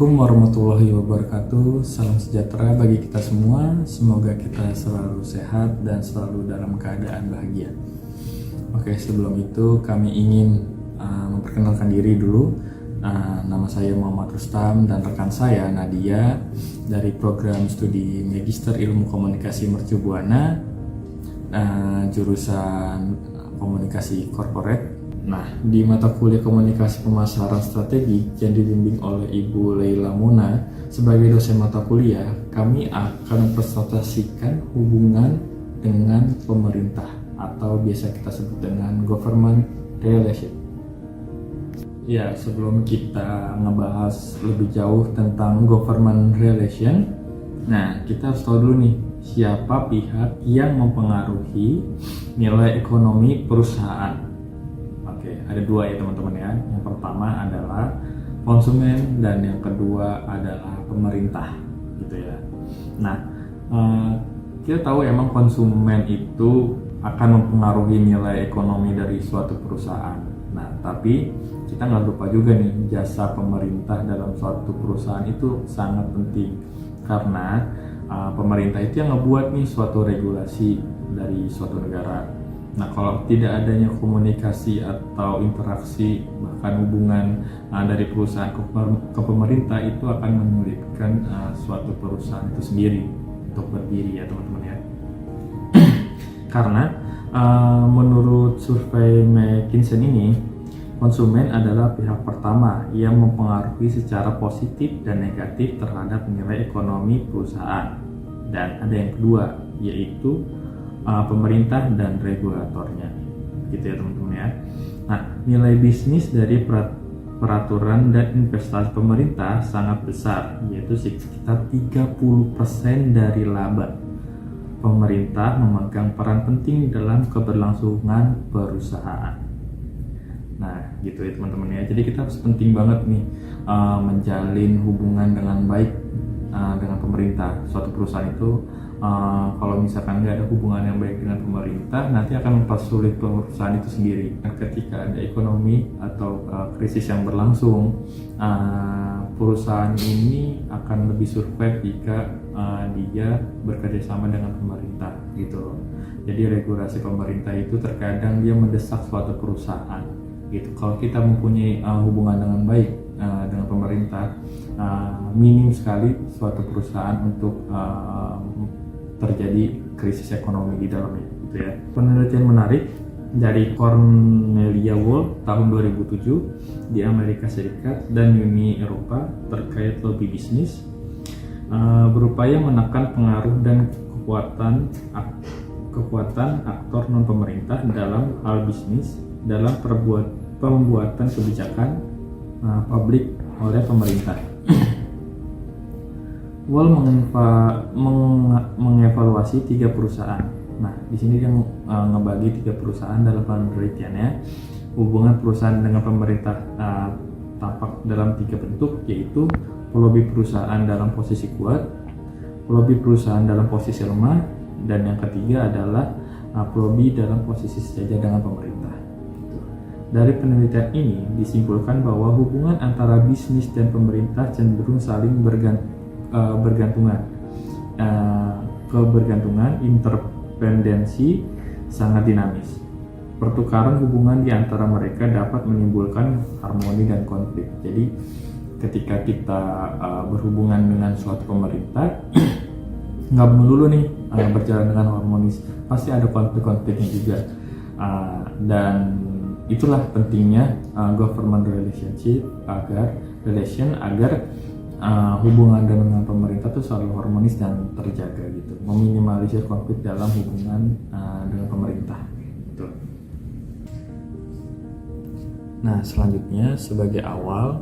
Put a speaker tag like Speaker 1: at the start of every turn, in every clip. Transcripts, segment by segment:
Speaker 1: Assalamualaikum warahmatullahi wabarakatuh. Salam sejahtera bagi kita semua. Semoga kita selalu sehat dan selalu dalam keadaan bahagia. Oke, sebelum itu kami ingin memperkenalkan diri dulu. Nama saya Muhammad Rustam dan rekan saya Nadia dari program studi Magister Ilmu Komunikasi Mercu Buana, jurusan Komunikasi Corporate. Nah, di mata kuliah Komunikasi Pemasaran Strategik yang dibimbing oleh Ibu Leila Muna sebagai dosen mata kuliah, kami akan mempresentasikan hubungan dengan pemerintah atau biasa kita sebut dengan government relation. Ya, sebelum kita ngebahas lebih jauh tentang government relation, nah kita harus tahu dulu nih siapa pihak yang mempengaruhi nilai ekonomi perusahaan. Ada dua ya teman-teman ya. Yang pertama adalah konsumen dan yang kedua adalah pemerintah gitu ya. Nah, kita tahu emang konsumen itu akan mempengaruhi nilai ekonomi dari suatu perusahaan. Nah, tapi kita nggak lupa juga nih jasa pemerintah dalam suatu perusahaan itu sangat penting karena pemerintah itu yang ngebuat nih suatu regulasi dari suatu negara. Nah, kalau tidak adanya komunikasi atau interaksi bahkan hubungan dari perusahaan ke pemerintah itu akan menyulitkan suatu perusahaan itu sendiri untuk berdiri ya teman-teman ya. Karena menurut survei McKinsey ini, konsumen adalah pihak pertama yang mempengaruhi secara positif dan negatif terhadap nilai ekonomi perusahaan. Dan ada yang kedua, yaitu pemerintah dan regulatornya gitu ya teman-teman ya. Nah, nilai bisnis dari peraturan dan investasi pemerintah sangat besar, yaitu sekitar 30% dari laba. Pemerintah memegang peran penting dalam keberlangsungan perusahaan. Nah gitu ya teman-teman ya, jadi kita harus penting banget nih menjalin hubungan dengan baik dengan pemerintah. Suatu perusahaan itu kalau misalkan nggak ada hubungan yang baik dengan pemerintah, nanti akan mempersulit perusahaan itu sendiri. Ketika ada ekonomi atau krisis yang berlangsung, perusahaan ini akan lebih survive jika dia bekerjasama dengan pemerintah gitu. Jadi regulasi pemerintah itu terkadang dia mendesak suatu perusahaan gitu. Kalau kita mempunyai hubungan dengan baik dengan pemerintah, minim sekali suatu perusahaan untuk terjadi krisis ekonomi di dalamnya gitu ya. Penelitian menarik dari Cornelia Wolf tahun 2007 di Amerika Serikat dan Uni Eropa terkait lobby bisnis berupaya menekan pengaruh dan kekuatan aktor non pemerintah dalam hal bisnis dalam pembuatan kebijakan publik oleh pemerintah. Wall mengevaluasi 3 perusahaan. Nah, di sini dia ngebagi 3 perusahaan dalam penelitiannya. Hubungan perusahaan dengan pemerintah tampak dalam 3 bentuk, yaitu lobby perusahaan dalam posisi kuat, lobby perusahaan dalam posisi lemah, dan yang ketiga adalah lobby dalam posisi sejajar dengan pemerintah. Dari penelitian ini disimpulkan bahwa hubungan antara bisnis dan pemerintah cenderung saling bergantungan. Kebergantungan interdependensi sangat dinamis. Pertukaran hubungan di antara mereka dapat menimbulkan harmoni dan konflik. Jadi ketika kita berhubungan dengan suatu pemerintah nggak melulu nih berjalan dengan harmonis, pasti ada konflik-konfliknya juga. Dan itulah pentingnya government relationship agar hubungan dengan pemerintah itu selalu harmonis dan terjaga gitu, meminimalisir konflik dalam hubungan dengan pemerintah gitu. Nah, selanjutnya sebagai awal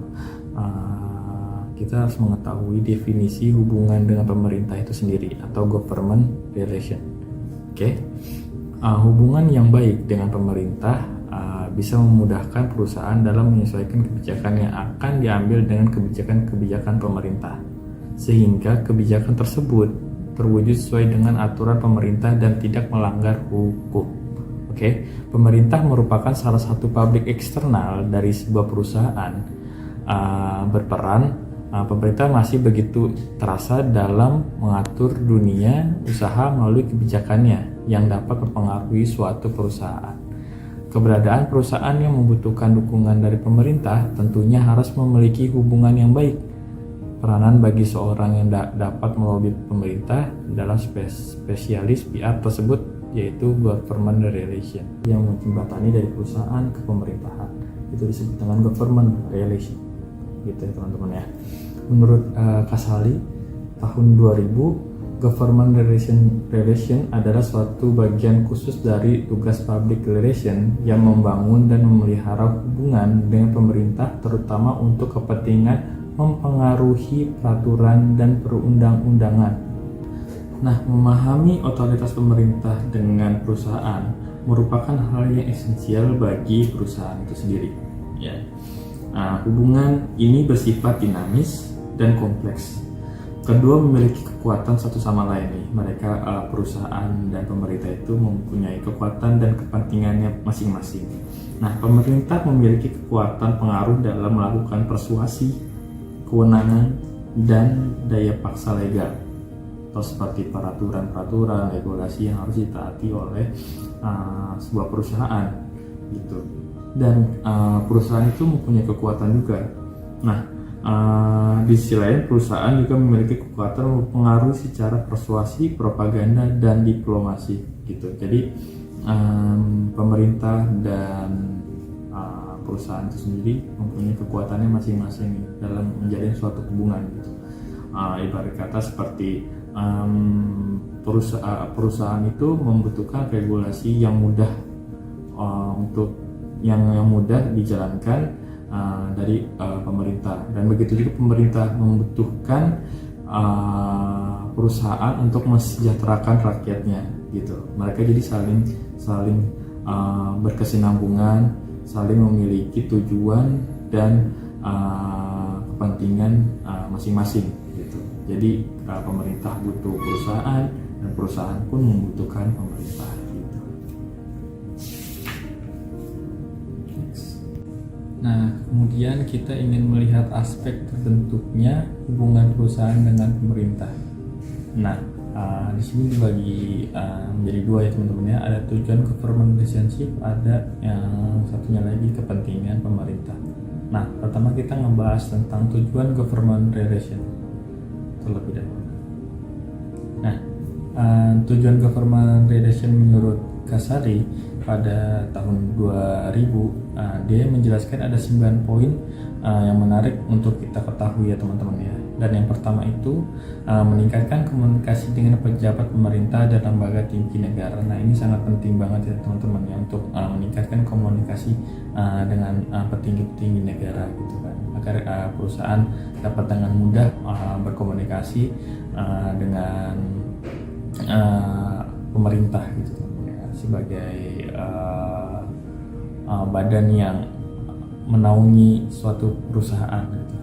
Speaker 1: kita harus mengetahui definisi hubungan dengan pemerintah itu sendiri atau government relation. Oke. Hubungan yang baik dengan pemerintah bisa memudahkan perusahaan dalam menyesuaikan kebijakan yang akan diambil dengan kebijakan-kebijakan pemerintah, sehingga kebijakan tersebut terwujud sesuai dengan aturan pemerintah dan tidak melanggar hukum. Oke, pemerintah merupakan salah satu publik eksternal dari sebuah perusahaan, berperan pemerintah masih begitu terasa dalam mengatur dunia usaha melalui kebijakannya yang dapat mempengaruhi suatu perusahaan. Keberadaan perusahaan yang membutuhkan dukungan dari pemerintah tentunya harus memiliki hubungan yang baik. Peranan bagi seorang yang dapat melobi pemerintah dalam spesialis PR tersebut yaitu government relation yang menjembatani dari perusahaan ke pemerintahan. Itu disebut dengan government relation. Gitu ya teman-teman ya. Menurut Casali tahun 2000, government relation adalah suatu bagian khusus dari tugas public relation yang membangun dan memelihara hubungan dengan pemerintah terutama untuk kepentingan mempengaruhi peraturan dan perundang-undangan. Nah, memahami otoritas pemerintah dengan perusahaan merupakan hal yang esensial bagi perusahaan itu sendiri. Ya. Nah, hubungan ini bersifat dinamis dan kompleks. Kedua memiliki kekuatan satu sama lain nih. Mereka perusahaan dan pemerintah itu mempunyai kekuatan dan kepentingannya masing-masing. Nah, pemerintah memiliki kekuatan pengaruh dalam melakukan persuasi, kewenangan, dan daya paksa legal. Atau seperti peraturan-peraturan, regulasi yang harus ditaati oleh sebuah perusahaan gitu. Dan perusahaan itu mempunyai kekuatan juga. Nah, di sisi lain perusahaan juga memiliki kekuatan mempengaruhi secara persuasi, propaganda, dan diplomasi gitu. Jadi pemerintah dan perusahaan itu sendiri mempunyai kekuatannya masing-masing dalam menjalin suatu hubungan gitu. Ibarat kata seperti perusahaan itu membutuhkan regulasi yang mudah untuk yang mudah dijalankan dari pemerintah, dan begitu juga pemerintah membutuhkan perusahaan untuk mensejahterakan rakyatnya gitu. Mereka jadi saling berkesinambungan, saling memiliki tujuan dan kepentingan masing-masing gitu. Jadi pemerintah butuh perusahaan dan perusahaan pun membutuhkan pemerintah gitu. Nah, kemudian kita ingin melihat aspek terbentuknya hubungan perusahaan dengan pemerintah. Nah, di sini dibagi menjadi dua ya teman-teman ya. Ada tujuan government relationship, ada yang satunya lagi kepentingan pemerintah. Nah, pertama kita ngebahas tentang tujuan government relation terlebih dahulu. Nah, tujuan government relation menurut Casali pada tahun 2000 dia menjelaskan ada 9 poin yang menarik untuk kita ketahui ya teman-teman ya. Dan yang pertama itu meningkatkan komunikasi dengan pejabat pemerintah dan lembaga tinggi negara. Nah, ini sangat penting banget ya teman-teman ya untuk meningkatkan komunikasi dengan petinggi-petinggi negara gitu kan, agar perusahaan dapat dengan mudah berkomunikasi dengan pemerintah gitu ya, sebagai badan yang menaungi suatu perusahaan gitu.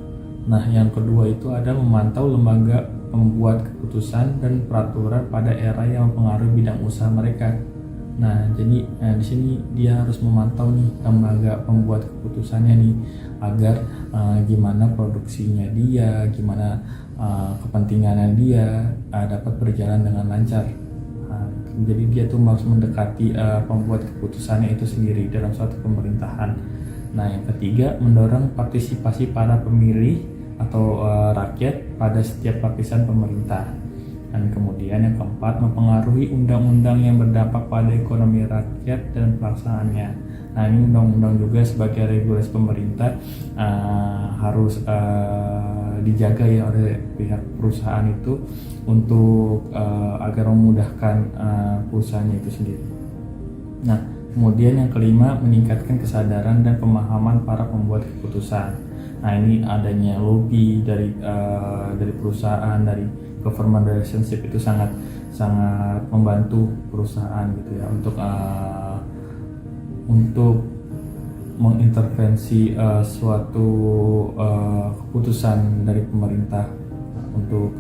Speaker 1: Nah, yang kedua itu ada memantau lembaga pembuat keputusan dan peraturan pada era yang mempengaruhi bidang usaha mereka. Nah, jadi di sini dia harus memantau nih lembaga pembuat keputusannya nih, agar gimana produksinya dia, gimana kepentingannya dia dapat berjalan dengan lancar. Jadi dia tuh harus mendekati pembuat keputusannya itu sendiri dalam suatu pemerintahan. Nah, yang ketiga mendorong partisipasi para pemilih atau rakyat pada setiap lapisan pemerintah. Dan kemudian yang keempat mempengaruhi undang-undang yang berdampak pada ekonomi rakyat dan pelaksanaannya. Nah, ini undang-undang juga sebagai regulasi pemerintah harus dijaga ya oleh pihak perusahaan itu untuk agar memudahkan perusahaannya itu sendiri. Nah, kemudian yang kelima meningkatkan kesadaran dan pemahaman para pembuat keputusan. Nah, ini adanya lobby dari perusahaan, dari government relationship itu sangat membantu perusahaan gitu ya untuk mengintervensi suatu keputusan dari pemerintah untuk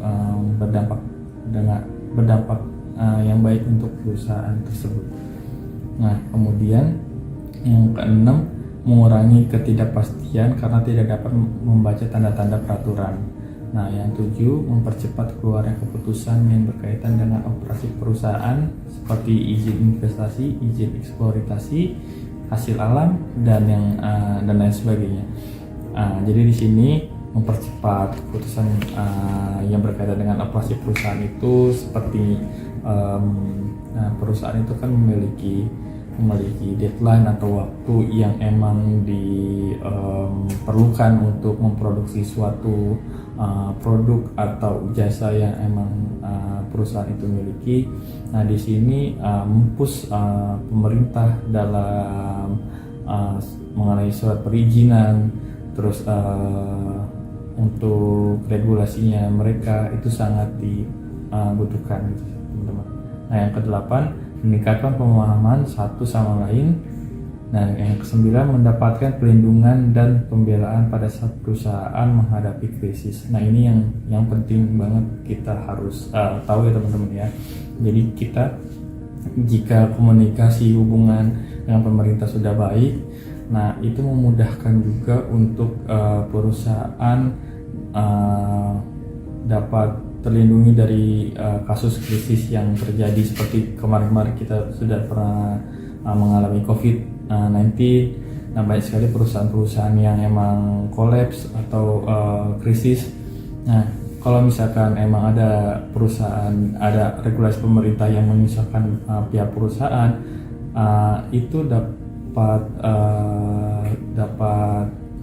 Speaker 1: berdampak yang baik untuk perusahaan tersebut. Nah, kemudian yang keenam mengurangi ketidakpastian karena tidak dapat membaca tanda-tanda peraturan. Nah, yang 7, mempercepat keluarnya keputusan yang berkaitan dengan operasi perusahaan seperti izin investasi, izin eksploitasi, hasil alam, dan lain sebagainya. Jadi di sini mempercepat keputusan yang berkaitan dengan operasi perusahaan itu seperti perusahaan itu kan memiliki deadline atau waktu yang emang diperlukan untuk memproduksi suatu produk atau jasa yang emang perusahaan itu miliki. Nah, di sini mempush pemerintah dalam mengenai surat perizinan, terus untuk regulasinya mereka itu sangat dibutuhkan, gitu, teman-teman. Nah, yang ke-8, meningkatkan pemahaman satu sama lain. Nah, yang ke-9, mendapatkan perlindungan dan pembelaan pada saat perusahaan menghadapi krisis. Nah, ini yang penting banget kita harus tahu ya teman-teman ya. Jadi jika komunikasi hubungan dengan pemerintah sudah baik, nah itu memudahkan juga untuk perusahaan dapat terlindungi dari kasus krisis yang terjadi seperti kemarin-kemarin kita sudah pernah mengalami COVID-19. Nah, banyak sekali perusahaan-perusahaan yang emang kolaps atau krisis. Nah, kalau misalkan emang ada regulasi pemerintah yang menyusahkan pihak perusahaan, itu dapat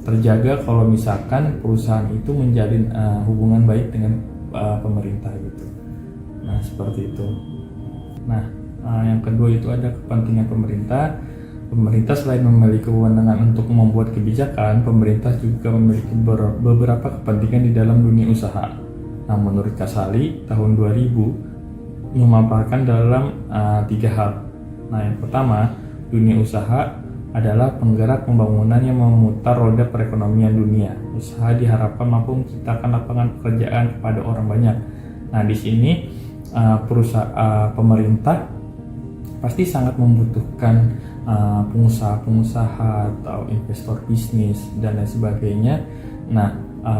Speaker 1: terjaga kalau misalkan perusahaan itu menjalin hubungan baik dengan pemerintah gitu. Nah, seperti itu. Nah, yang kedua itu ada kepentingan pemerintah. Pemerintah selain memiliki kewenangan untuk membuat kebijakan, pemerintah juga memiliki beberapa kepentingan di dalam dunia usaha. Nah, menurut Kasali tahun 2000 memaparkan dalam 3 hal. Nah, yang pertama, dunia usaha adalah penggerak pembangunan yang memutar roda perekonomian dunia. Usaha diharapkan mampu menciptakan lapangan pekerjaan kepada orang banyak. Nah, di sini pemerintah pasti sangat membutuhkan pengusaha-pengusaha atau investor bisnis dan lain sebagainya. Nah,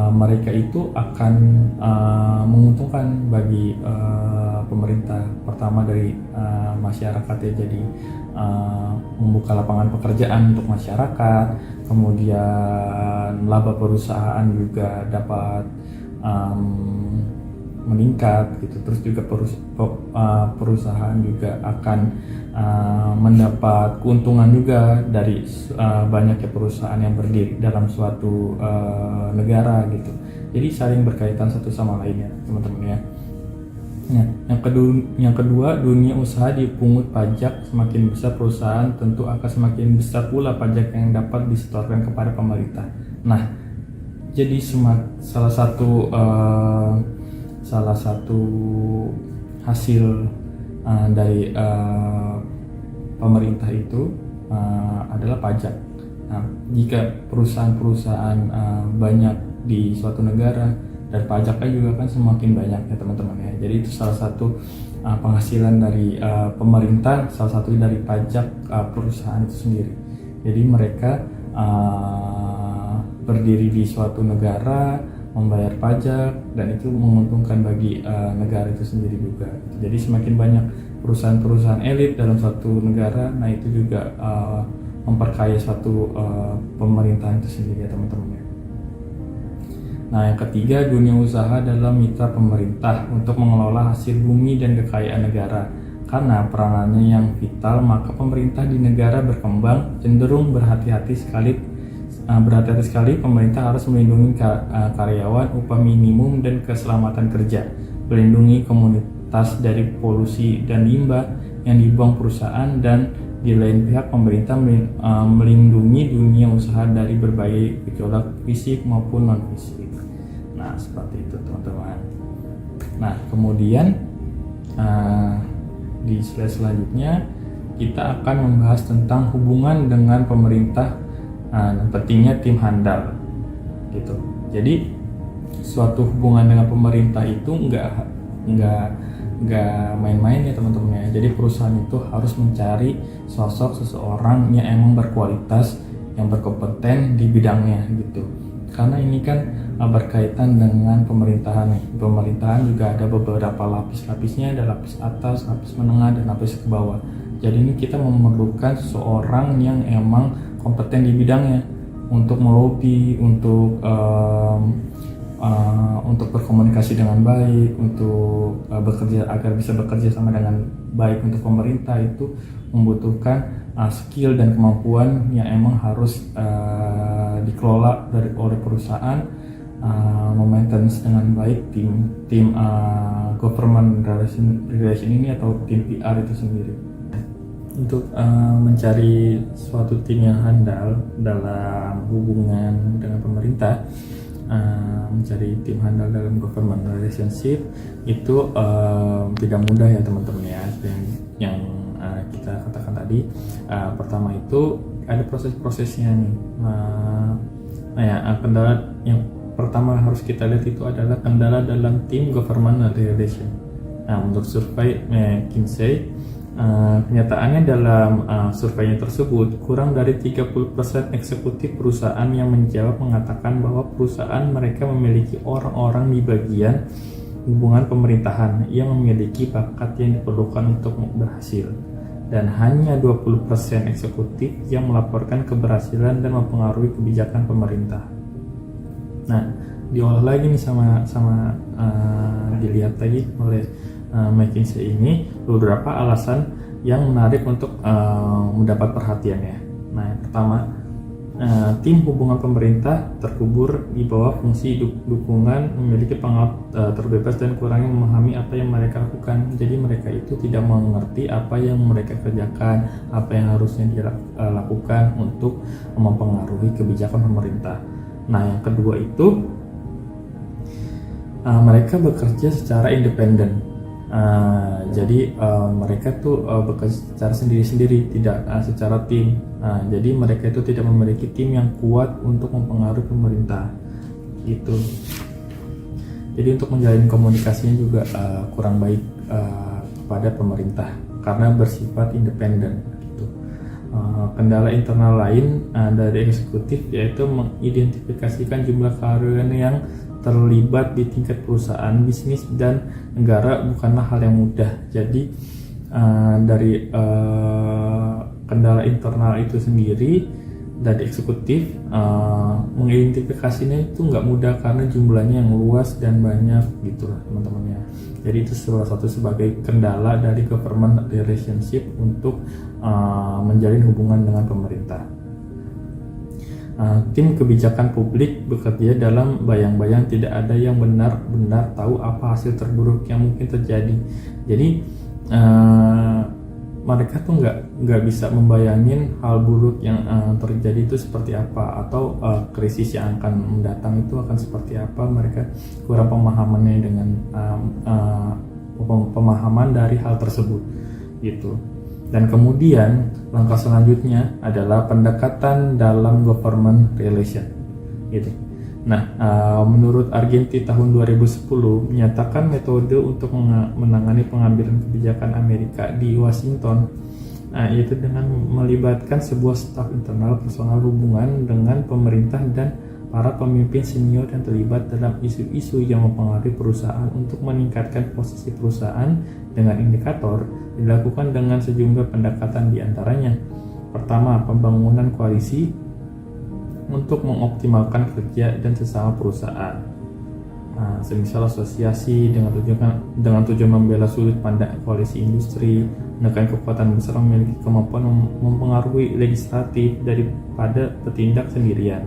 Speaker 1: mereka itu akan menguntungkan bagi pemerintah. Pertama dari masyarakat ya, jadi membuka lapangan pekerjaan untuk masyarakat, kemudian laba perusahaan juga dapat meningkat gitu. Terus juga perusahaan juga akan mendapat keuntungan juga dari banyaknya perusahaan yang berdiri dalam suatu negara gitu. Jadi saling berkaitan satu sama lainnya, teman-teman ya. Nah, yang kedua, dunia usaha dipungut pajak. Semakin besar perusahaan, tentu akan semakin besar pula pajak yang dapat disetorkan kepada pemerintah. Nah, jadi salah satu hasil dari pemerintah itu adalah pajak. Nah, jika perusahaan-perusahaan banyak di suatu negara, dan pajaknya juga kan semakin banyak ya teman-teman ya. Jadi itu salah satu penghasilan dari pemerintah, salah satu dari pajak perusahaan itu sendiri. Jadi mereka berdiri di suatu negara, membayar pajak, dan itu menguntungkan bagi negara itu sendiri juga. Jadi semakin banyak perusahaan-perusahaan elit dalam suatu negara, nah itu juga memperkaya suatu pemerintahan itu sendiri ya teman-teman ya. Nah, yang ketiga, dunia usaha adalah mitra pemerintah untuk mengelola hasil bumi dan kekayaan negara. Karena peranannya yang vital, maka pemerintah di negara berkembang cenderung berhati-hati sekali. Pemerintah harus melindungi karyawan, upah minimum, dan keselamatan kerja, melindungi komunitas dari polusi dan limbah yang dibuang perusahaan, dan di lain pihak pemerintah melindungi dunia usaha dari berbagai gejolak fisik maupun non fisik. Nah, seperti itu teman-teman. Nah, kemudian di slide selanjutnya kita akan membahas tentang hubungan dengan pemerintah dan pentingnya tim handal gitu. Jadi suatu hubungan dengan pemerintah itu nggak main-main ya teman-teman ya. Jadi perusahaan itu harus mencari sosok seseorang yang emang berkualitas, yang berkompeten di bidangnya gitu. Karena ini kan berkaitan dengan pemerintahan nih. Pemerintahan juga ada beberapa lapis-lapisnya, ada lapis atas, lapis menengah, dan lapis ke bawah. Jadi ini kita memerlukan seseorang yang emang kompeten di bidangnya untuk melobi, untuk berkomunikasi dengan baik, untuk bekerja agar bisa bekerja sama dengan baik untuk pemerintah. Itu membutuhkan skill dan kemampuan yang emang harus dikelola oleh perusahaan, memaintenance dengan baik tim government relation ini atau tim PR itu sendiri. Untuk mencari suatu tim yang handal dalam hubungan dengan pemerintah, mencari tim handal dalam government relationship itu tidak mudah ya teman-teman ya. Yang kita katakan tadi, pertama itu ada proses-prosesnya nih. Kendala yang pertama harus kita lihat itu adalah kendala dalam tim government relation. Menurut survei McKinsey, kenyataannya dalam surveinya tersebut, kurang dari 30% eksekutif perusahaan yang menjawab mengatakan bahwa perusahaan mereka memiliki orang-orang di bagian hubungan pemerintahan yang memiliki bakat yang diperlukan untuk berhasil. Dan hanya 20% eksekutif yang melaporkan keberhasilan dan mempengaruhi kebijakan pemerintah. Nah, diolah lagi nih sama dilihat lagi oleh McKinsey ini beberapa alasan yang menarik untuk mendapat perhatian ya. Nah, yang pertama, tim hubungan pemerintah terkubur di bawah fungsi dukungan, memiliki pengalaman terbebas dan kurangnya memahami apa yang mereka lakukan. Jadi mereka itu tidak mengerti apa yang mereka kerjakan, apa yang harusnya dilakukan untuk mempengaruhi kebijakan pemerintah. Nah, yang kedua itu mereka bekerja secara independen. Jadi mereka tuh bekerja secara sendiri-sendiri, tidak secara tim. Jadi mereka itu tidak memiliki tim yang kuat untuk mempengaruhi pemerintah. Itu. Jadi untuk menjalin komunikasinya juga kurang baik kepada pemerintah karena bersifat independen. Gitu. Kendala internal lain dari eksekutif yaitu mengidentifikasikan jumlah karyawan yang terlibat di tingkat perusahaan, bisnis, dan negara bukanlah hal yang mudah. Jadi dari kendala internal itu sendiri dari eksekutif, mengidentifikasinya itu nggak mudah karena jumlahnya yang luas dan banyak gitu lah teman-teman ya. Jadi itu salah satu sebagai kendala dari government relationship untuk menjalin hubungan dengan pemerintah. Tim kebijakan publik bekerja dalam bayang-bayang, tidak ada yang benar-benar tahu apa hasil terburuk yang mungkin terjadi. Jadi mereka tuh nggak bisa membayangin hal buruk yang terjadi itu seperti apa, atau krisis yang akan mendatang itu akan seperti apa. Mereka kurang pemahamannya dengan pemahaman dari hal tersebut gitu. Dan kemudian langkah selanjutnya adalah pendekatan dalam government relation gitu. Nah, menurut Argenti tahun 2010 menyatakan metode untuk menangani pengambilan kebijakan Amerika di Washington, yaitu dengan melibatkan sebuah staf internal personal hubungan dengan pemerintah dan para pemimpin senior yang terlibat dalam isu-isu yang mempengaruhi perusahaan untuk meningkatkan posisi perusahaan dengan indikator dilakukan dengan sejumlah pendekatan diantaranya. Pertama, pembangunan koalisi untuk mengoptimalkan kerja dan sesama perusahaan. Semisal asosiasi dengan tujuan membela sudut pandang koalisi industri, menekan kekuatan besar memiliki kemampuan mempengaruhi legislatif daripada bertindak sendirian.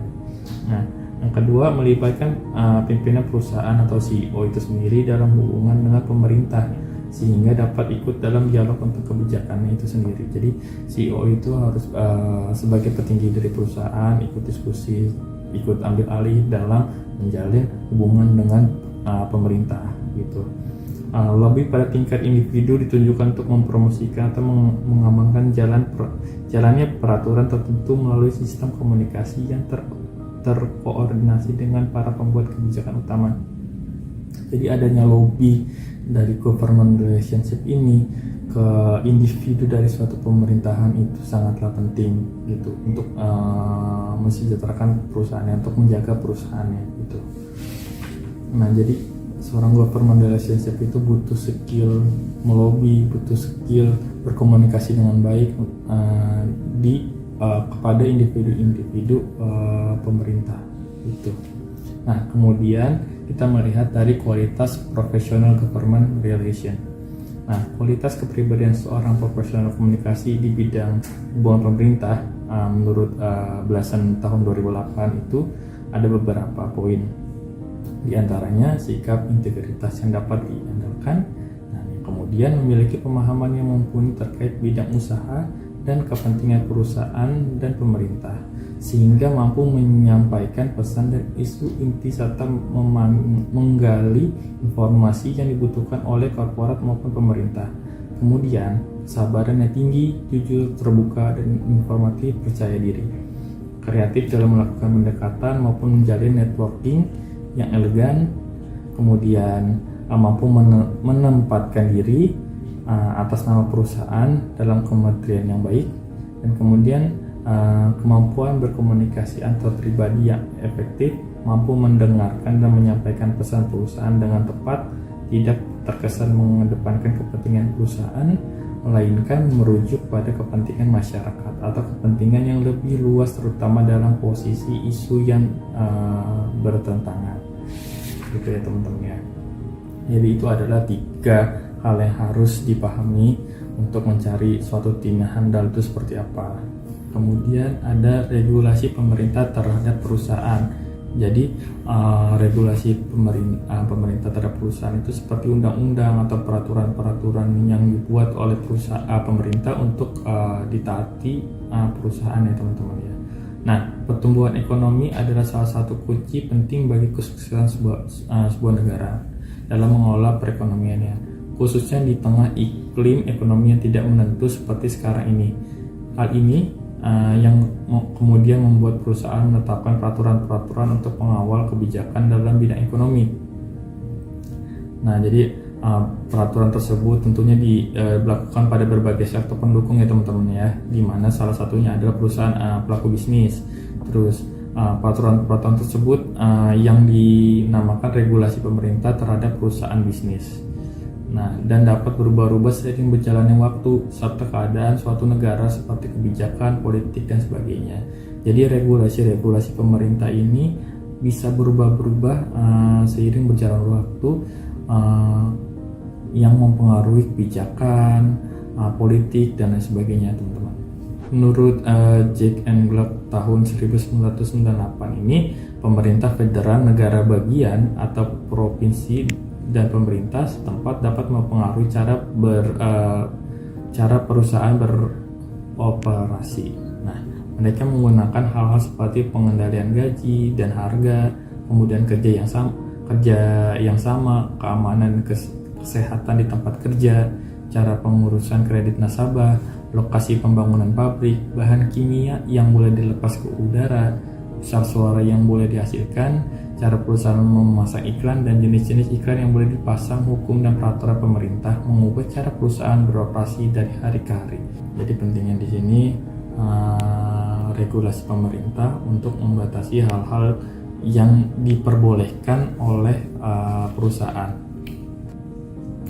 Speaker 1: Nah, yang kedua, melibatkan pimpinan perusahaan atau CEO itu sendiri dalam hubungan dengan pemerintah sehingga dapat ikut dalam dialog untuk kebijakannya itu sendiri. Jadi CEO itu harus sebagai petinggi dari perusahaan ikut diskusi, ikut ambil alih dalam menjalin hubungan dengan pemerintah gitu. Lebih pada tingkat individu ditunjukkan untuk mempromosikan atau mengembangkan jalannya peraturan tertentu melalui sistem komunikasi yang terkoordinasi dengan para pembuat kebijakan utama. Jadi adanya lobby dari government relationship ini ke ke individu dari suatu pemerintahan itu sangatlah penting gitu untuk mensejahterakan perusahaannya, untuk menjaga perusahaannya gitu. Nah, jadi seorang government relationship itu butuh skill melobi, butuh skill berkomunikasi dengan baik kepada individu-individu pemerintah itu. Nah, kemudian kita melihat dari kualitas professional government relation. Nah, kualitas kepribadian seorang profesional komunikasi di bidang hubungan pemerintah menurut belasan tahun 2008 itu ada beberapa poin. Di antaranya sikap integritas yang dapat diandalkan, nah, kemudian memiliki pemahaman yang mumpuni terkait bidang usaha dan kepentingan perusahaan dan pemerintah, sehingga mampu menyampaikan pesan dan isu inti serta menggali informasi yang dibutuhkan oleh korporat maupun pemerintah. Kemudian, kesabaran yang tinggi, jujur, terbuka, dan informatif, percaya diri. Kreatif dalam melakukan pendekatan maupun menjalin networking yang elegan. Kemudian, mampu menempatkan diri atas nama perusahaan dalam kementerian yang baik. Dan kemudian, kemampuan berkomunikasi antar pribadi yang efektif, mampu mendengarkan dan menyampaikan pesan perusahaan dengan tepat, tidak terkesan mengedepankan kepentingan perusahaan, melainkan merujuk pada kepentingan masyarakat atau kepentingan yang lebih luas, terutama dalam posisi isu yang bertentangan. Gitu ya teman-teman ya. Jadi itu adalah 3 hal yang harus dipahami untuk mencari suatu tim yang handal itu seperti apa. Kemudian ada regulasi pemerintah terhadap perusahaan. Jadi regulasi pemerintah terhadap perusahaan itu seperti undang-undang atau peraturan-peraturan yang dibuat oleh pemerintah untuk ditaati perusahaan ya teman-teman ya. Nah, pertumbuhan ekonomi adalah salah satu kunci penting bagi kesuksesan sebuah negara dalam mengelola perekonomiannya, khususnya di tengah iklim ekonomi yang tidak menentu seperti sekarang ini. Hal ini yang kemudian membuat perusahaan menetapkan peraturan-peraturan untuk mengawal kebijakan dalam bidang ekonomi. Nah, jadi peraturan tersebut tentunya dilakukan pada berbagai sektor pendukung ya teman-teman ya, di mana salah satunya adalah perusahaan pelaku bisnis. Terus peraturan-peraturan tersebut yang dinamakan regulasi pemerintah terhadap perusahaan bisnis. Nah, dan dapat berubah-ubah seiring berjalannya waktu serta keadaan suatu negara seperti kebijakan, politik, dan sebagainya. Jadi regulasi-regulasi pemerintah ini bisa berubah-berubah seiring berjalan waktu yang mempengaruhi kebijakan, politik, dan lain sebagainya teman-teman. Menurut Jack and Glock tahun 1998 ini, pemerintah federal, negara bagian, atau provinsi dan pemerintah setempat dapat mempengaruhi cara perusahaan beroperasi. Nah, mereka menggunakan hal-hal seperti pengendalian gaji dan harga, kemudian kerja yang sama, keamanan kesehatan di tempat kerja, cara pengurusan kredit nasabah, lokasi pembangunan pabrik, bahan kimia yang boleh dilepas ke udara, besar suara yang boleh dihasilkan, cara perusahaan memasang iklan dan jenis-jenis iklan yang boleh dipasang, hukum dan peraturan pemerintah mengubah cara perusahaan beroperasi dari hari ke hari. Jadi pentingnya di sini regulasi pemerintah untuk membatasi hal-hal yang diperbolehkan oleh perusahaan.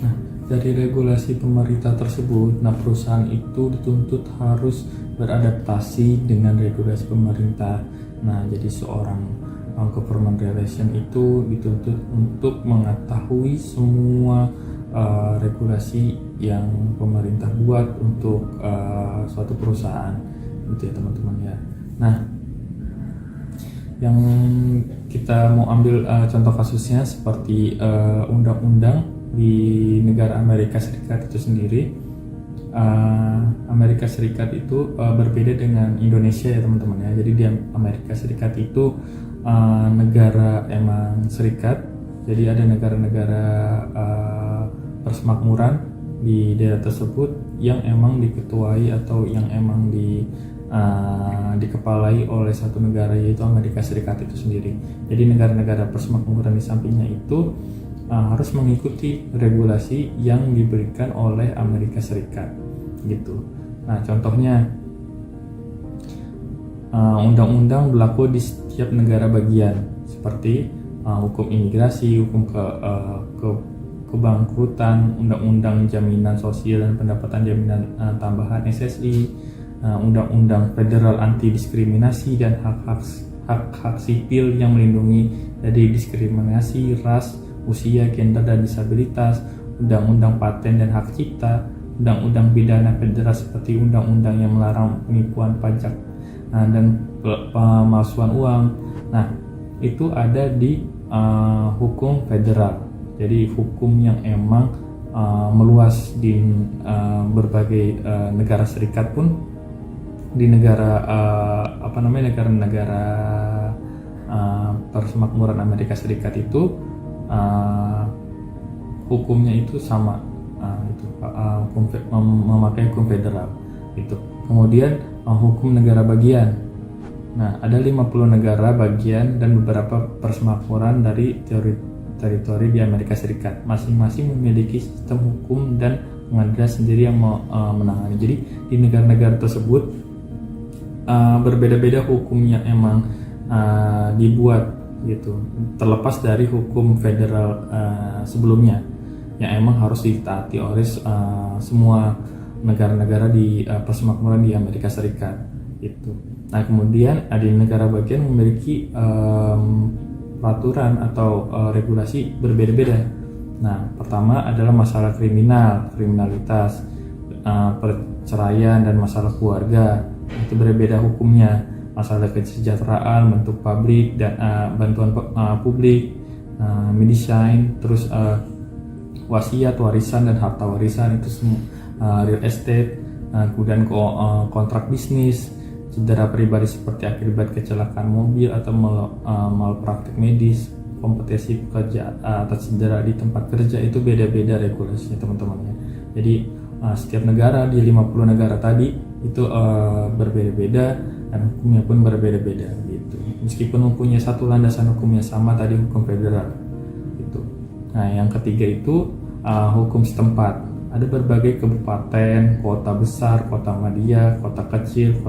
Speaker 1: Nah, dari regulasi pemerintah tersebut, perusahaan itu dituntut harus beradaptasi dengan regulasi pemerintah. Nah, jadi seorang government relation itu dituntut untuk mengetahui semua regulasi yang pemerintah buat untuk suatu perusahaan, gitu ya teman-teman ya. Nah, yang kita mau ambil contoh kasusnya seperti undang-undang di negara Amerika Serikat itu sendiri. Amerika Serikat itu berbeda dengan Indonesia ya teman-teman ya. Jadi di Amerika Serikat itu negara emang serikat, jadi ada negara-negara persemakmuran di daerah tersebut yang emang diketuai atau yang emang dikepalai oleh satu negara, yaitu Amerika Serikat itu sendiri. Jadi negara-negara persemakmuran di sampingnya itu harus mengikuti regulasi yang diberikan oleh Amerika Serikat gitu. Nah, contohnya undang-undang berlaku di setiap negara bagian seperti hukum imigrasi, hukum kebangkrutan, undang-undang jaminan sosial dan pendapatan jaminan tambahan SSI, undang-undang federal anti diskriminasi dan hak-hak sipil yang melindungi dari diskriminasi ras, usia, gender dan disabilitas, undang-undang paten dan hak cipta, undang-undang pidana federal seperti undang-undang yang melarang penipuan pajak dan pemalsuan uang. Nah, itu ada di hukum federal. Jadi hukum yang emang meluas di berbagai negara serikat pun, di negara negara-negara persemakmuran Amerika Serikat itu hukumnya itu sama, memakai hukum federal itu. Kemudian hukum negara bagian. Nah, ada 50 negara bagian dan beberapa persemakmuran dari teritori di Amerika Serikat. Masing-masing memiliki sistem hukum dan pengadilan sendiri yang menangani. Jadi di negara-negara tersebut berbeda-beda hukum yang emang dibuat gitu. Terlepas dari hukum federal sebelumnya yang emang harus ditaati oleh semua negara-negara di persemakmuran di Amerika Serikat itu. Nah, kemudian di negara bagian memiliki peraturan atau regulasi berbeda-beda. Nah, pertama adalah masalah kriminalitas, perceraian dan masalah keluarga, itu berbeda hukumnya. Masalah kesejahteraan, bentuk publik dan bantuan publik, medicine, terus wasiat, warisan dan harta warisan itu semua, real estate, kemudian kontrak bisnis, cedera pribadi seperti akibat kecelakaan mobil atau malpraktik medis, kompetisi pekerja atau cedera di tempat kerja, itu beda-beda regulasinya teman-teman ya. Jadi setiap negara di 50 negara tadi itu berbeda-beda dan hukumnya pun berbeda-beda gitu. Meskipun mempunyai satu landasan hukumnya sama tadi, hukum federal itu. Nah, yang ketiga itu hukum setempat. Ada berbagai kabupaten, kota besar, kota madya, kota kecil,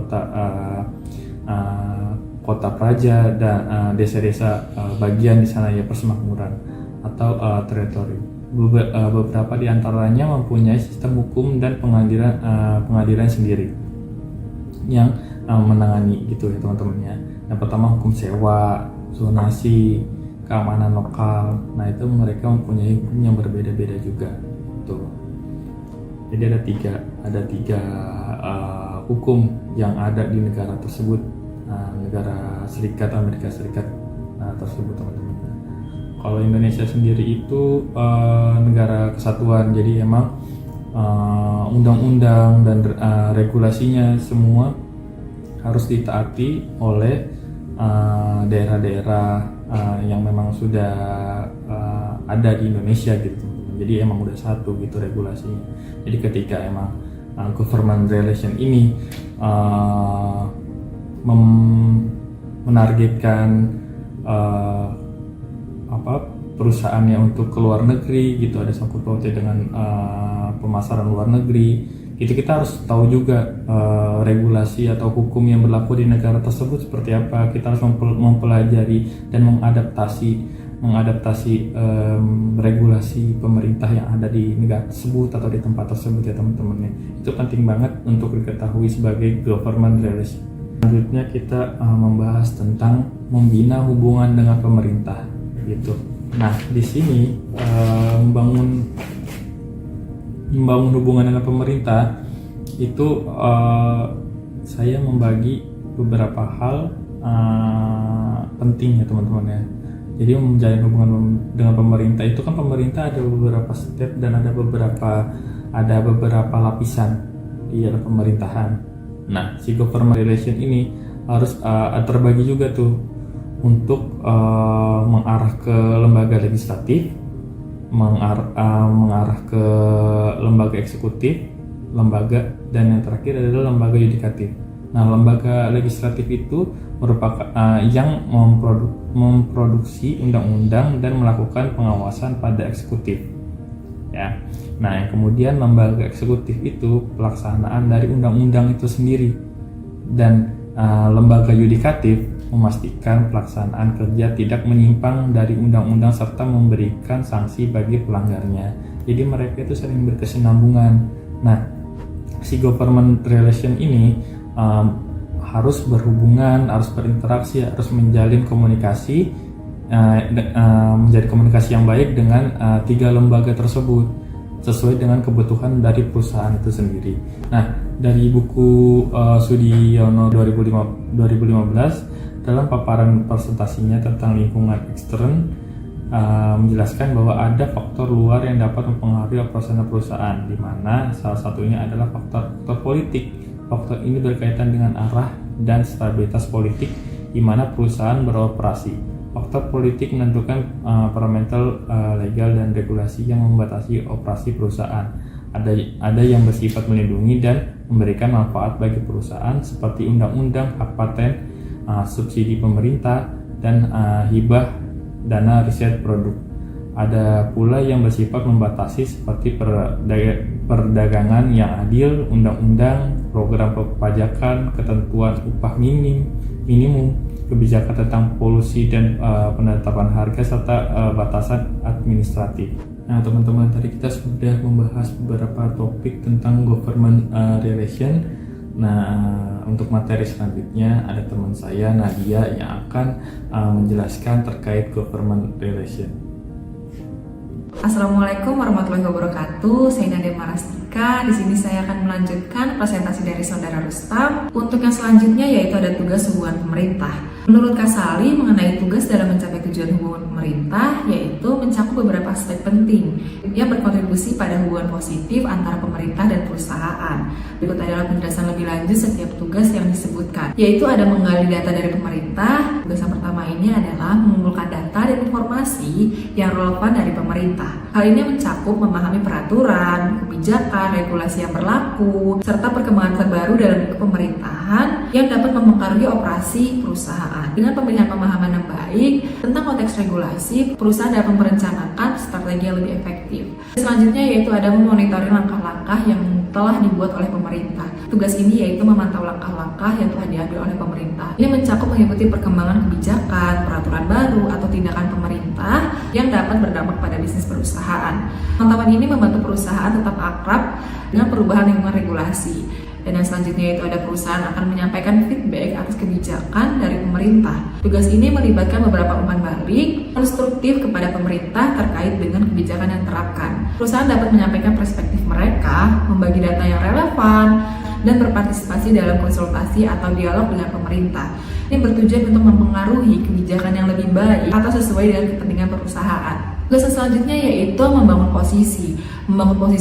Speaker 1: kota praja dan desa-desa bagian di sana ya, persemakmuran atau teritori. Beberapa di antaranya mempunyai sistem hukum dan pengadilan sendiri yang menangani gitu ya teman-teman ya. Yang pertama hukum sewa, zonasi, keamanan lokal. Nah, itu mereka mempunyai hukum yang berbeda-beda juga tuh. Jadi ada tiga hukum yang ada di negara tersebut, negara serikat Amerika Serikat tersebut teman-teman. Kalau Indonesia sendiri itu negara kesatuan, jadi emang undang-undang dan regulasinya semua harus ditaati oleh daerah-daerah yang memang sudah ada di Indonesia gitu. Jadi emang udah satu gitu regulasinya. Jadi ketika emang government relation ini menargetkan perusahaannya untuk ke luar negeri gitu, ada sangkut pautnya dengan pemasaran luar negeri, itu kita harus tahu juga regulasi atau hukum yang berlaku di negara tersebut seperti apa. Kita harus mempelajari dan mengadaptasi regulasi pemerintah yang ada di negara tersebut atau di tempat tersebut ya teman-teman. Itu penting banget untuk diketahui sebagai government relation. Selanjutnya kita membahas tentang membina hubungan dengan pemerintah gitu. Nah, di sini membangun hubungan dengan pemerintah itu saya membagi beberapa hal penting ya teman-teman ya. Jadi menjalin hubungan dengan pemerintah itu kan, pemerintah ada beberapa step dan ada beberapa lapisan di dalam pemerintahan. Nah, si government relation ini harus terbagi juga tuh untuk mengarah ke lembaga legislatif, mengarah ke lembaga eksekutif, lembaga, dan yang terakhir adalah lembaga yudikatif. Nah, lembaga legislatif itu yang memproduksi undang-undang dan melakukan pengawasan pada eksekutif. Ya. Nah, yang kemudian lembaga eksekutif itu pelaksanaan dari undang-undang itu sendiri, dan lembaga yudikatif memastikan pelaksanaan kerja tidak menyimpang dari undang-undang serta memberikan sanksi bagi pelanggarnya. Jadi mereka itu sering berkesinambungan. Nah, si government relation ini harus berhubungan, harus berinteraksi, harus menjalin komunikasi, menjadi komunikasi yang baik dengan 3 lembaga tersebut sesuai dengan kebutuhan dari perusahaan itu sendiri. Nah, dari buku Sudiono 2015 dalam paparan presentasinya tentang lingkungan ekstern menjelaskan bahwa ada faktor luar yang dapat mempengaruhi operasional perusahaan, di mana salah satunya adalah faktor politik. Faktor ini berkaitan dengan arah dan stabilitas politik di mana perusahaan beroperasi. Faktor politik menentukan parameter legal dan regulasi yang membatasi operasi perusahaan. Ada yang bersifat melindungi dan memberikan manfaat bagi perusahaan seperti undang-undang, hak paten, subsidi pemerintah, dan hibah dana riset produk. Ada pula yang bersifat membatasi seperti perdagangan yang adil, undang-undang, program perpajakan, ketentuan upah minimum, kebijakan tentang polusi dan penetapan harga, serta batasan administratif. Nah, teman-teman, tadi kita sudah membahas beberapa topik tentang government relation. Nah, untuk materi selanjutnya ada teman saya Nadia yang akan menjelaskan terkait government relation.
Speaker 2: Assalamualaikum warahmatullahi wabarakatuh. Saya Nadia Marastika. Di sini saya akan melanjutkan presentasi dari Saudara Rustam. Untuk yang selanjutnya yaitu ada tugas hubungan pemerintah. Menurut Kasali, mengenai tugas dalam mencapai tujuan hubungan pemerintah yaitu mencakup beberapa aspek penting yang berkontribusi pada hubungan positif antara pemerintah dan perusahaan. Berikut adalah penjelasan lebih lanjut setiap tugas yang disebutkan, yaitu ada menggali data dari pemerintah. Tugas yang pertama ini adalah mengumpulkan data dan informasi yang relevan dari pemerintah. Hal ini mencakup memahami peraturan, kebijakan, regulasi yang berlaku, serta perkembangan terbaru dalam pemerintahan yang dapat mempengaruhi operasi perusahaan. Dengan pemilihan pemahaman yang baik tentang konteks regulasi, perusahaan dapat merencanakan strategi yang lebih efektif. Selanjutnya yaitu ada memonitoring langkah-langkah yang telah dibuat oleh pemerintah. Tugas ini yaitu memantau langkah-langkah yang telah diambil oleh pemerintah. Ini mencakup mengikuti perkembangan kebijakan, peraturan baru, atau tindakan pemerintah yang dapat berdampak pada bisnis perusahaan. Pemantauan ini membantu perusahaan tetap akrab dengan perubahan lingkungan regulasi. Dan yang selanjutnya itu ada perusahaan akan menyampaikan feedback atas kebijakan dari pemerintah. Tugas ini melibatkan beberapa umpan balik konstruktif kepada pemerintah terkait dengan kebijakan yang diterapkan. Perusahaan dapat menyampaikan perspektif mereka, membagi data yang relevan, dan berpartisipasi dalam konsultasi atau dialog dengan pemerintah. Ini bertujuan untuk mempengaruhi kebijakan yang lebih baik atau sesuai dengan kepentingan perusahaan. Tugas selanjutnya yaitu membangun posisi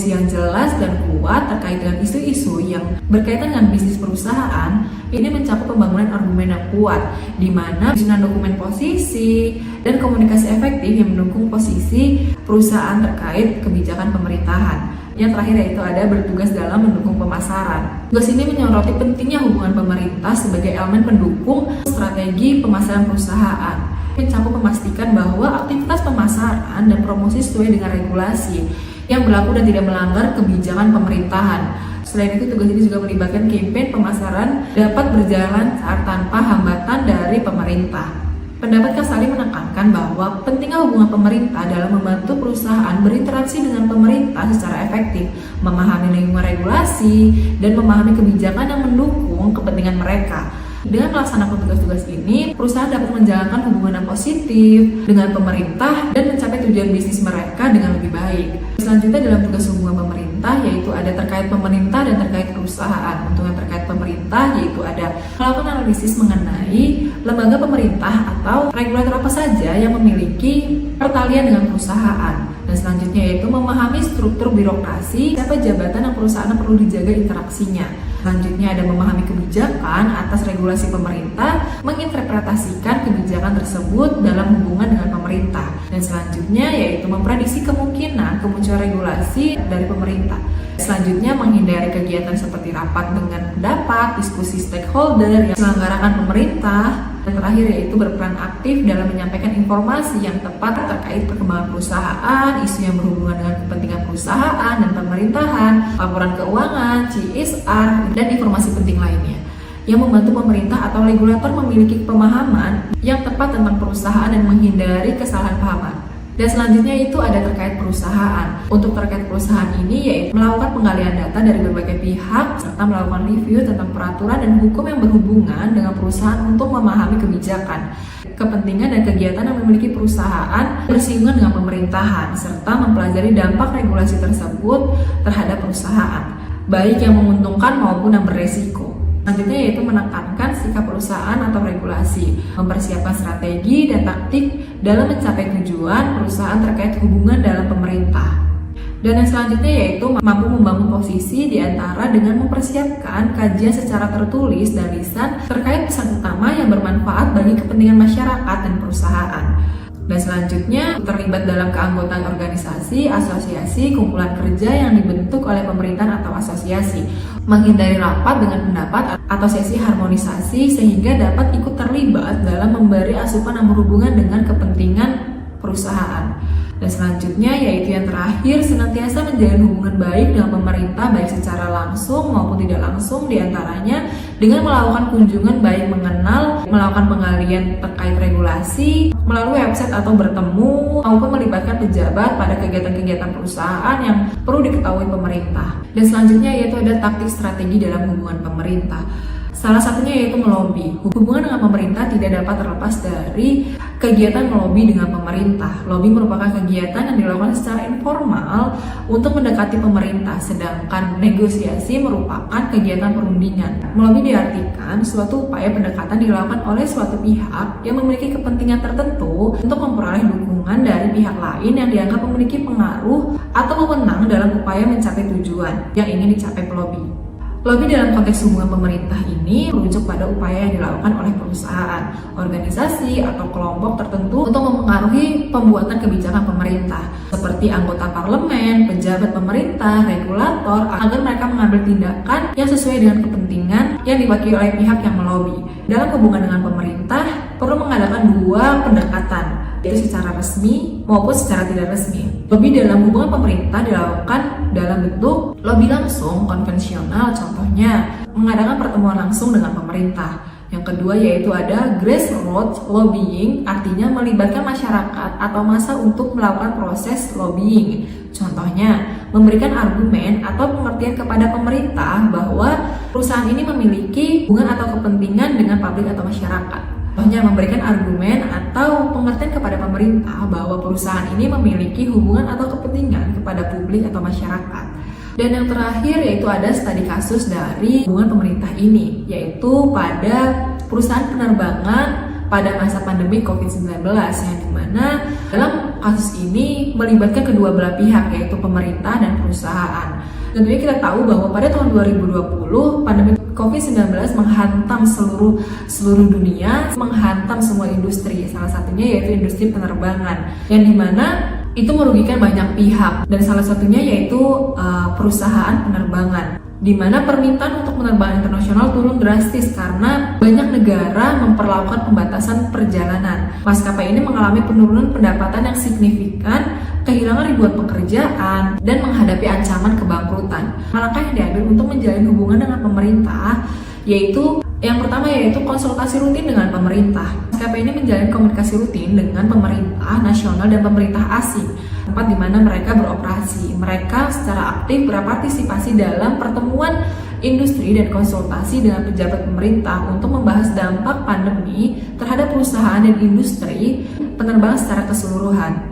Speaker 2: yang jelas dan kuat terkait dengan isu-isu yang berkaitan dengan bisnis perusahaan. Ini mencakup pembangunan argumen yang kuat, di mana penyusunan dokumen posisi dan komunikasi efektif yang mendukung posisi perusahaan terkait kebijakan pemerintahan. Yang terakhir yaitu ada bertugas dalam mendukung pemasaran. Tugas ini menyoroti pentingnya hubungan pemerintah sebagai elemen pendukung strategi pemasaran perusahaan. Mencakup memastikan bahwa aktivitas pemasaran dan promosi sesuai dengan regulasi yang berlaku dan tidak melanggar kebijakan pemerintahan. Selain itu, tugas ini juga melibatkan kampanye pemasaran dapat berjalan saat tanpa hambatan dari pemerintah. Pendapat Kasali menekankan bahwa pentingnya hubungan pemerintah dalam membantu perusahaan berinteraksi dengan pemerintah secara efektif, memahami lingkungan regulasi, dan memahami kebijakan yang mendukung kepentingan mereka. Dengan melaksanakan tugas-tugas ini, perusahaan dapat menjalankan hubungan yang positif dengan pemerintah dan mencapai tujuan bisnis mereka dengan lebih baik. Selanjutnya dalam tugas hubungan pemerintah yaitu ada terkait pemerintah dan terkait perusahaan. Untuk yang terkait pemerintah yaitu ada melakukan analisis mengenai lembaga pemerintah atau regulator apa saja yang memiliki pertalian dengan perusahaan. Dan selanjutnya yaitu memahami struktur birokrasi, siapa jabatan yang perusahaan perlu dijaga interaksinya. Selanjutnya ada memahami kebijakan atas regulasi pemerintah, menginterpretasikan kebijakan tersebut dalam hubungan dengan pemerintah. Dan selanjutnya yaitu memprediksi kemungkinan kemunculan regulasi dari pemerintah. Selanjutnya menghindari kegiatan seperti rapat dengan pendapat, diskusi stakeholder yang diselenggarakan pemerintah. Dan terakhir yaitu berperan aktif dalam menyampaikan informasi yang tepat terkait perkembangan perusahaan, isu yang berhubungan dengan kepentingan perusahaan dan pemerintahan, laporan keuangan, CSR, dan informasi penting lainnya yang membantu pemerintah atau regulator memiliki pemahaman yang tepat tentang perusahaan dan menghindari kesalahan pahaman. Dan selanjutnya itu ada terkait perusahaan. Untuk terkait perusahaan ini yaitu melakukan penggalian data dari berbagai pihak serta melakukan review tentang peraturan dan hukum yang berhubungan dengan perusahaan untuk memahami kebijakan, kepentingan dan kegiatan yang memiliki perusahaan bersinggungan dengan pemerintahan serta mempelajari dampak regulasi tersebut terhadap perusahaan, baik yang menguntungkan maupun yang beresiko. Selanjutnya yaitu menekankan sikap perusahaan atau regulasi, mempersiapkan strategi dan taktik dalam mencapai tujuan perusahaan terkait hubungan dalam pemerintah. Dan yang selanjutnya yaitu mampu membangun posisi di antara dengan mempersiapkan kajian secara tertulis dan lisan terkait pesan utama yang bermanfaat bagi kepentingan masyarakat dan perusahaan. Dan selanjutnya terlibat dalam keanggotaan organisasi, asosiasi, kumpulan kerja yang dibentuk oleh pemerintahan atau asosiasi, menghindari rapat dengan pendapat atau sesi harmonisasi sehingga dapat ikut terlibat dalam memberi asupan yang berhubungan dengan kepentingan perusahaan. Dan selanjutnya yaitu yang terakhir, senantiasa menjalin hubungan baik dengan pemerintah baik secara langsung maupun tidak langsung, diantaranya dengan melakukan kunjungan baik mengenal, melakukan penggalian terkait regulasi melalui website atau bertemu maupun melibatkan pejabat pada kegiatan-kegiatan perusahaan yang perlu diketahui pemerintah. Dan selanjutnya yaitu ada taktik strategi dalam hubungan pemerintah. Salah satunya yaitu melobi. Hubungan dengan pemerintah tidak dapat terlepas dari kegiatan melobi dengan pemerintah. Lobby merupakan kegiatan yang dilakukan secara informal untuk mendekati pemerintah, sedangkan negosiasi merupakan kegiatan perundingan. Melobi diartikan suatu upaya pendekatan dilakukan oleh suatu pihak yang memiliki kepentingan tertentu untuk memperoleh dukungan dari pihak lain yang dianggap memiliki pengaruh atau wewenang dalam upaya mencapai tujuan yang ingin dicapai pelobi. Lobby dalam konteks hubungan pemerintah ini merujuk pada upaya yang dilakukan oleh perusahaan, organisasi, atau kelompok tertentu untuk mempengaruhi pembuatan kebijakan pemerintah, seperti anggota parlemen, pejabat pemerintah, regulator, agar mereka mengambil tindakan yang sesuai dengan kepentingan yang diwakili oleh pihak yang melobi. Dalam hubungan dengan pemerintah, perlu mengadakan dua pendekatan, yaitu secara resmi maupun secara tidak resmi. Lobby dalam hubungan pemerintah dilakukan dalam bentuk lobby langsung konvensional, contohnya mengadakan pertemuan langsung dengan pemerintah. Yang kedua yaitu ada grassroots lobbying, artinya melibatkan masyarakat atau massa untuk melakukan proses lobbying. Contohnya, memberikan argumen atau pengertian kepada pemerintah bahwa perusahaan ini memiliki hubungan atau kepentingan dengan publik atau masyarakat. Contohnya, memberikan argumen atau pengertian kepada pemerintah bahwa perusahaan ini memiliki hubungan atau kepentingan kepada publik atau masyarakat. Dan yang terakhir yaitu ada studi kasus dari hubungan pemerintah ini, yaitu pada perusahaan penerbangan pada masa pandemi COVID-19, yang dimana dalam kasus ini melibatkan kedua belah pihak, yaitu pemerintah dan perusahaan. Tentunya kita tahu bahwa pada tahun 2020 pandemi COVID-19 menghantam seluruh dunia, menghantam semua industri, salah satunya yaitu industri penerbangan, yang dimana itu merugikan banyak pihak, dan salah satunya yaitu perusahaan penerbangan, di mana permintaan untuk penerbangan internasional turun drastis karena banyak negara memperlakukan pembatasan perjalanan. Maskapai ini mengalami penurunan pendapatan yang signifikan, kehilangan ribuan pekerjaan, dan menghadapi ancaman kebangkrutan. Langkah yang diambil untuk menjalin hubungan dengan pemerintah yaitu yang pertama yaitu konsultasi rutin dengan pemerintah. Maskapai ini menjalin komunikasi rutin dengan pemerintah nasional dan pemerintah asing, tempat di mana mereka beroperasi. Mereka secara aktif berpartisipasi dalam pertemuan industri dan konsultasi dengan pejabat pemerintah untuk membahas dampak pandemi terhadap perusahaan dan industri penerbangan secara keseluruhan.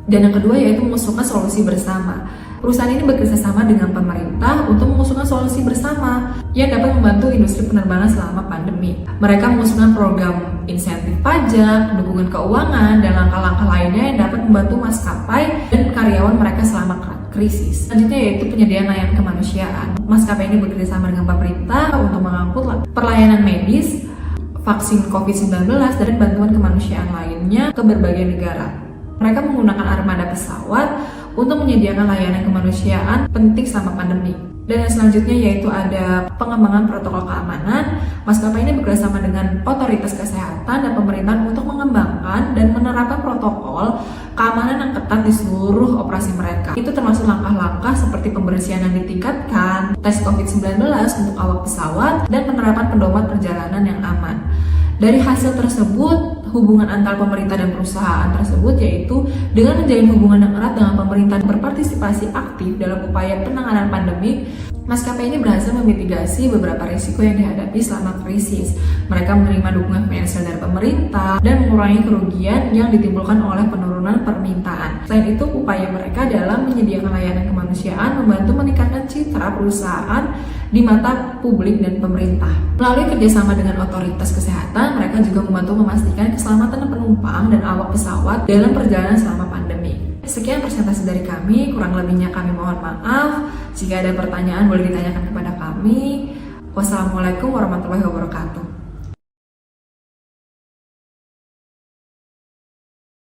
Speaker 2: Dan yang kedua yaitu mengusulkan solusi bersama. Perusahaan ini bekerjasama dengan pemerintah untuk mengusulkan solusi bersama yang dapat membantu industri penerbangan selama pandemi. Mereka mengusulkan program insentif pajak, dukungan keuangan, dan langkah-langkah lainnya yang dapat membantu maskapai dan karyawan mereka selama krisis. Selanjutnya yaitu penyediaan layanan kemanusiaan. Maskapai ini bekerjasama dengan pemerintah untuk mengangkut pelayanan medis, vaksin COVID-19, dan bantuan kemanusiaan lainnya ke berbagai negara. Mereka menggunakan armada pesawat untuk menyediakan layanan kemanusiaan penting selama pandemi. Dan yang selanjutnya yaitu ada pengembangan protokol keamanan. Maskapai ini bekerjasama dengan otoritas kesehatan dan pemerintahan untuk mengembangkan dan menerapkan protokol keamanan yang ketat di seluruh operasi mereka. Itu termasuk langkah-langkah seperti pembersihan yang ditingkatkan, tes COVID-19 untuk awak pesawat, dan penerapan pedoman perjalanan yang aman. Dari hasil tersebut, hubungan antar pemerintah dan perusahaan tersebut yaitu dengan menjalin hubungan yang erat dengan pemerintah dan berpartisipasi aktif dalam upaya penanganan pandemi, maskapai ini berhasil memitigasi beberapa risiko yang dihadapi selama krisis. Mereka menerima dukungan finansial dari pemerintah dan mengurangi kerugian yang ditimbulkan oleh penurunan permintaan. Selain itu, upaya mereka dalam menyediakan layanan kemanusiaan membantu meningkatkan citra perusahaan di mata publik dan pemerintah. Melalui kerjasama dengan otoritas kesehatan, mereka juga membantu memastikan keselamatan penumpang dan awak pesawat dalam perjalanan selama pandemi. Sekian presentasi dari kami, kurang lebihnya kami mohon maaf. Jika ada pertanyaan boleh ditanyakan kepada kami. Wassalamualaikum warahmatullahi wabarakatuh.